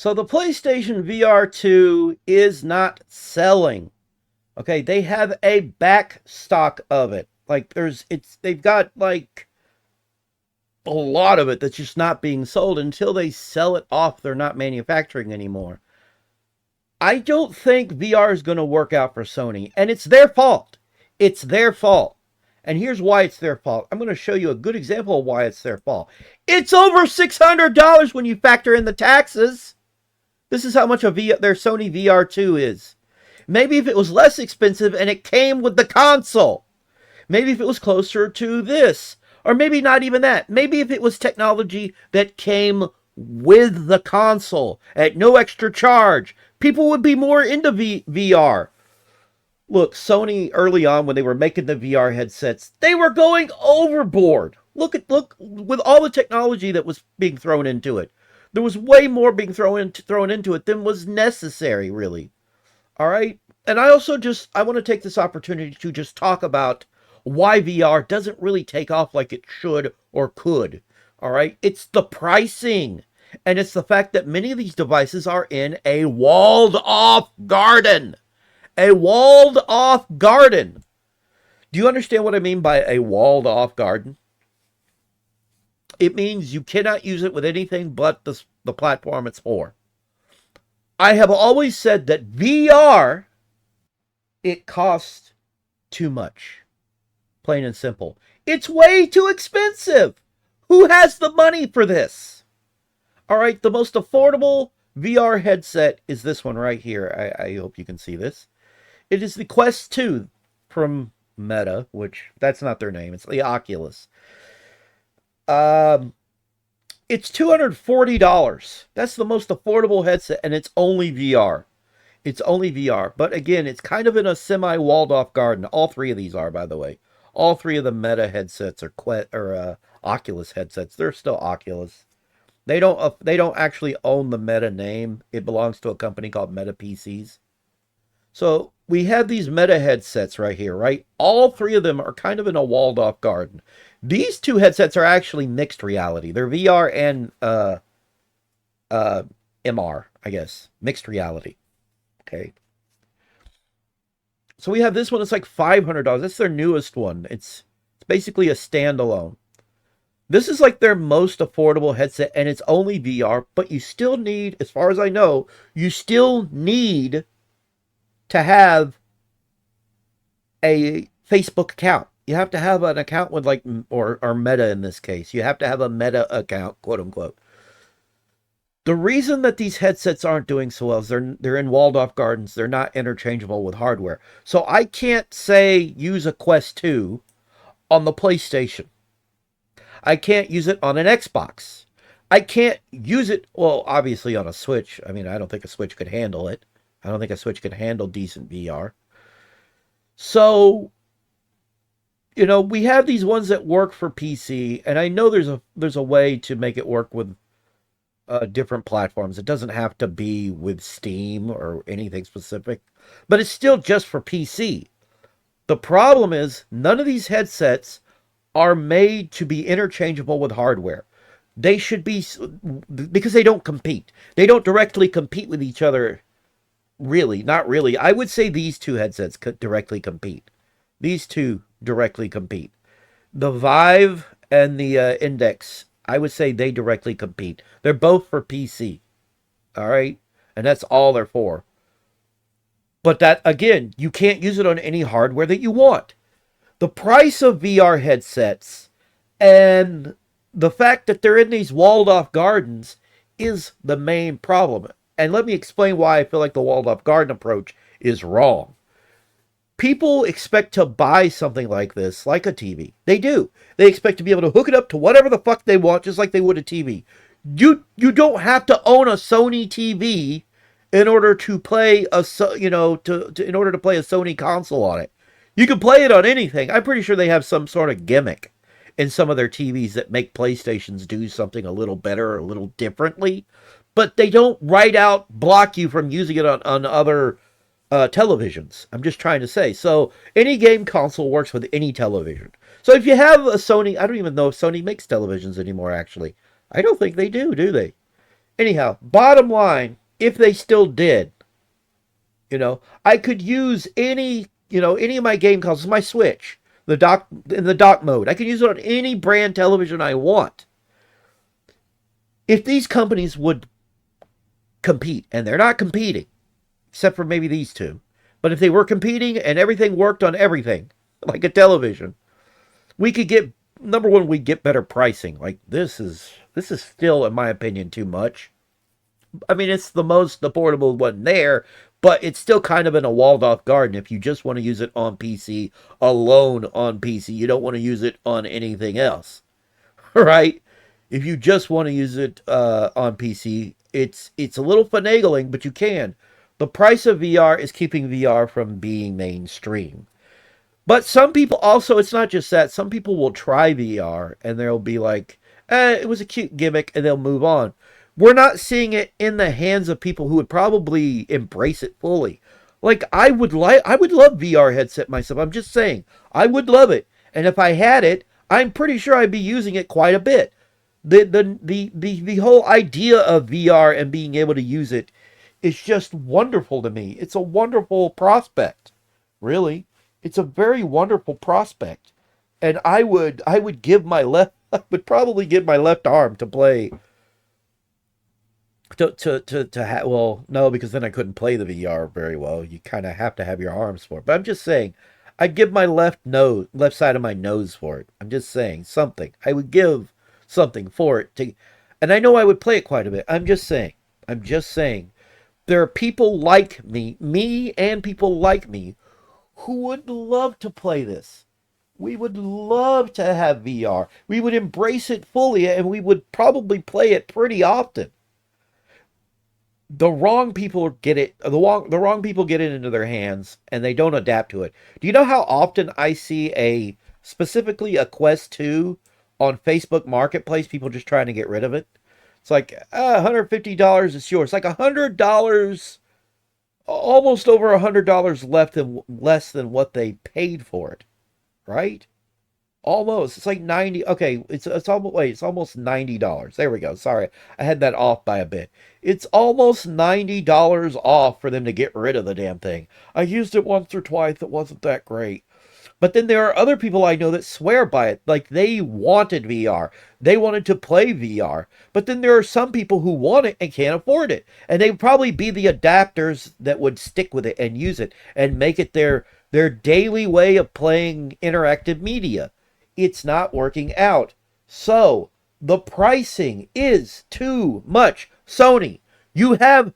So the PlayStation VR2 is not selling. Okay, they have a back stock of it. Like they've got like a lot of it that's just not being sold until they sell it off. They're not manufacturing anymore. I don't think VR is going to work out for Sony, and it's their fault. It's their fault. And here's why it's their fault. I'm going to show you a good example of why it's their fault. It's over $600 when you factor in the taxes. This is how much their Sony VR2 is. Maybe if it was less expensive and it came with the console. Maybe if it was closer to this. Or maybe not even that. Maybe if it was technology that came with the console at no extra charge, people would be more into VR. Look, Sony early on when they were making the VR headsets, they were going overboard. Look with all the technology that was being thrown into it. There was way more being thrown into it than was necessary, really. All right? And I want to take this opportunity to just talk about why VR doesn't really take off like it should or could. All right? It's the pricing. And it's the fact that many of these devices are in a walled off garden. A walled off garden. Do you understand what I mean by a walled off garden? It means you cannot use it with anything but the platform it's for. I have always said that VR, it costs too much. Plain and simple. It's way too expensive. Who has the money for this? All right, the most affordable VR headset is this one right here. I hope you can see this. It is the Quest 2 from Meta, which that's not their name. It's the Oculus. It's $240. That's the most affordable headset, and it's only VR. It's only VR. But again, it's kind of in a semi-walled off garden. All three of these are, by the way. All three of the Meta headsets are Oculus headsets. They're still Oculus. They don't actually own the Meta name. It belongs to a company called Meta PCs. So we have these Meta headsets right here, right? All three of them are kind of in a walled off garden. These two headsets are actually mixed reality. They're VR and MR, I guess. Mixed reality. Okay. So we have this one. It's like $500. That's their newest one. It's basically a standalone. This is like their most affordable headset, and it's only VR, but you still need, as far as I know, you still need to have a Facebook account. You have to have an account with or Meta in this case. You have to have a Meta account, quote unquote. The reason that these headsets aren't doing so well is they're in walled off gardens. They're not interchangeable with hardware. So I can't say use a Quest 2 on the PlayStation. I can't use it on an Xbox. I can't use it, well, obviously on a Switch. I mean, I don't think a Switch could handle it. I don't think a Switch could handle decent VR. So, we have these ones that work for PC, and I know there's a way to make it work with different platforms. It doesn't have to be with Steam or anything specific, but it's still just for PC. The problem is none of these headsets are made to be interchangeable with hardware. They should be, because they don't compete. They don't directly compete with each other. Really, not really. I would say these two headsets could directly compete. These two directly compete. The Vive and the Index, I would say they directly compete. They're both for PC. All right? And that's all they're for. But that, again, you can't use it on any hardware that you want. The price of VR headsets and the fact that they're in these walled off gardens is the main problem. And let me explain why I feel like the walled off garden approach is wrong. People expect to buy something like this, like a TV. They do. They expect to be able to hook it up to whatever the fuck they want, just like they would a TV. You don't have to own a Sony TV in order to play in order to play a Sony console on it. You can play it on anything. I'm pretty sure they have some sort of gimmick in some of their TVs that make PlayStations do something a little better or a little differently. But they don't right out block you from using it on other televisions. I'm just trying to say. So any game console works with any television. So if you have a Sony, I don't even know if Sony makes televisions anymore, actually. I don't think they do they? Anyhow, bottom line, if they still did, I could use any of my game consoles, my Switch, the dock in the dock mode. I can use it on any brand television I want. If these companies would compete, and they're not competing, except for maybe these two, but if they were competing and everything worked on everything, like a television, we could get number one, we'd get better pricing. Like this is still, in my opinion, too much. I mean, it's the most affordable one there, but it's still kind of in a walled off garden if you just want to use it on PC, alone on PC. You don't want to use it on anything else, right? If you just want to use it on PC, it's a little finagling, but you can. The price of VR is keeping VR from being mainstream. But some people also, it's not just that. Some people will try VR and they'll be like, it was a cute gimmick, and they'll move on. We're not seeing it in the hands of people who would probably embrace it fully. Like I would love VR headset myself. I'm just saying, I would love it. And if I had it, I'm pretty sure I'd be using it quite a bit. The whole idea of VR and being able to use it is just wonderful to me. It's a wonderful prospect. Really. It's a very wonderful prospect. And I would give my left I would probably give my left arm to play to have, well, no, because then I couldn't play the VR very well. You kind of have to have your arms for it. But I'm just saying, I'd give my left side of my nose for it. I'm just saying something. I would give something for it to, and I know I would play it quite a bit. I'm just saying. I'm just saying. There are people like me and people like me, who would love to play this. We would love to have VR. We would embrace it fully, and we would probably play it pretty often. The wrong people get it. The wrong people get it into their hands, and they don't adapt to it. Do you know how often I see specifically a Quest 2 on Facebook Marketplace? People just trying to get rid of it. It's like $150 is yours. Like $100, almost over $100 less than what they paid for it, right? Almost. It's like 90. Okay, it's almost, wait, it's almost $90. There we go. Sorry. I had that off by a bit. It's almost $90 off for them to get rid of the damn thing. I used it once or twice. It wasn't that great. But then there are other people I know that swear by it. Like they wanted VR. They wanted to play VR. But then there are some people who want it and can't afford it. And they'd probably be the adapters that would stick with it and use it and make it their daily way of playing interactive media. It's not working out. So the pricing is too much. Sony, you have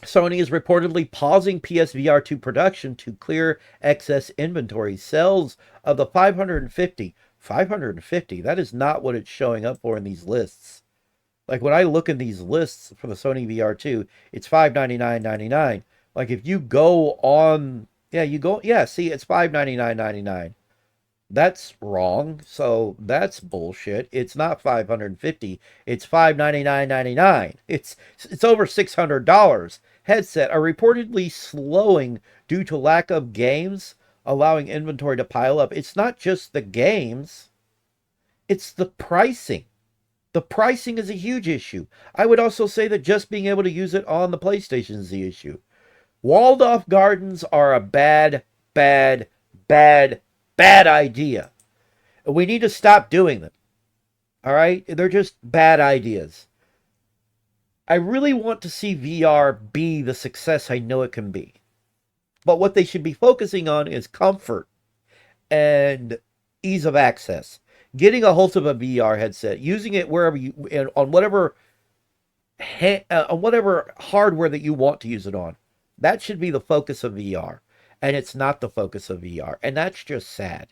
Sony is reportedly pausing PSVR2 production to clear excess inventory. Sales of the 550, that is not what it's showing up for in these lists. Like when I look in these lists for the Sony VR2, it's $599.99. Like if you go on, see, it's $599.99. That's wrong. So that's bullshit. It's not 550. It's 599.99. It's over $600. Headset are reportedly slowing due to lack of games, allowing inventory to pile up. It's not just the games. It's the pricing. The pricing is a huge issue. I would also say that just being able to use it on the PlayStation is the issue. Walled off gardens are a bad, bad, bad, bad idea. We need to stop doing them. All right? They're just bad ideas. I really want to see VR be the success I know it can be. But what they should be focusing on is comfort and ease of access. Getting a hold of a VR headset, using it wherever you, on whatever hardware that you want to use it on. That should be the focus of VR. And it's not the focus of VR. And that's just sad.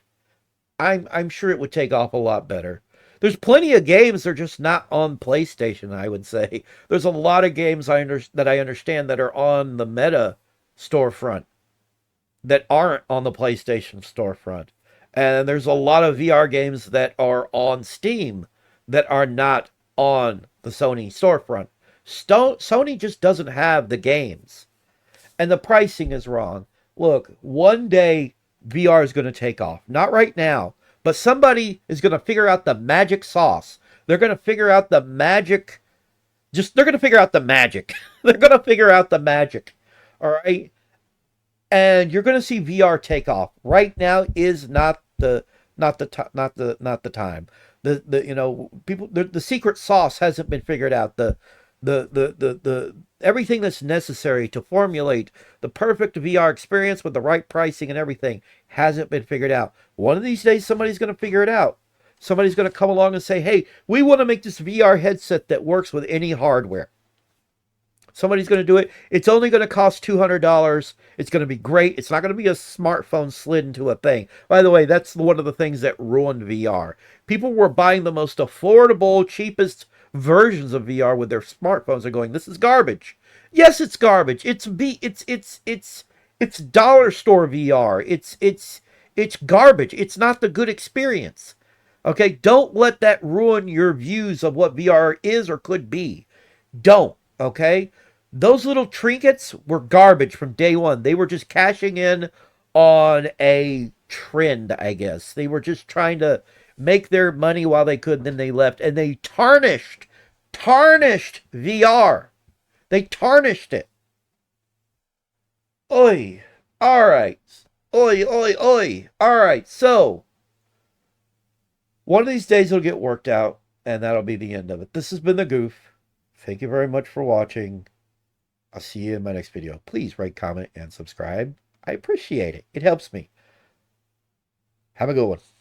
I'm sure it would take off a lot better. There's plenty of games that are just not on PlayStation, I would say. There's a lot of games that I understand that are on the Meta storefront that aren't on the PlayStation storefront. And there's a lot of VR games that are on Steam that are not on the Sony storefront. Sony just doesn't have the games. And the pricing is wrong. Look, one day VR is going to take off. Not right now, but somebody is going to figure out the magic sauce. They're going to figure out the magic Just they're going to figure out the magic. They're going to figure out the magic. All right. And you're going to see VR take off. Right now is not the time. The you know people the secret sauce hasn't been figured out. The everything that's necessary to formulate the perfect VR experience with the right pricing and everything hasn't been figured out. One of these days somebody's going to figure it out. Somebody's going to come along and say, "Hey, we want to make this VR headset that works with any hardware." Somebody's going to do it. It's only going to cost $200. It's going to be great. It's not going to be a smartphone slid into a thing. By the way, that's one of the things that ruined VR. People were buying the most affordable, cheapest versions of VR with their smartphones and going, "This is garbage." Yes, it's garbage. It's dollar store VR. It's garbage. It's not the good experience. Okay, don't let that ruin your views of what VR is or could be. Don't. Okay, those little trinkets were garbage from day one. They were just cashing in on a trend, I guess. They were just trying to make their money while they could, and then they left. And they tarnished VR. They tarnished it. Oi. All right. Oi, oi, oi. All right. So, one of these days it'll get worked out, and that'll be the end of it. This has been The Goof. Thank you very much for watching. I'll see you in my next video. Please rate, comment, and subscribe. I appreciate it. It helps me. Have a good one.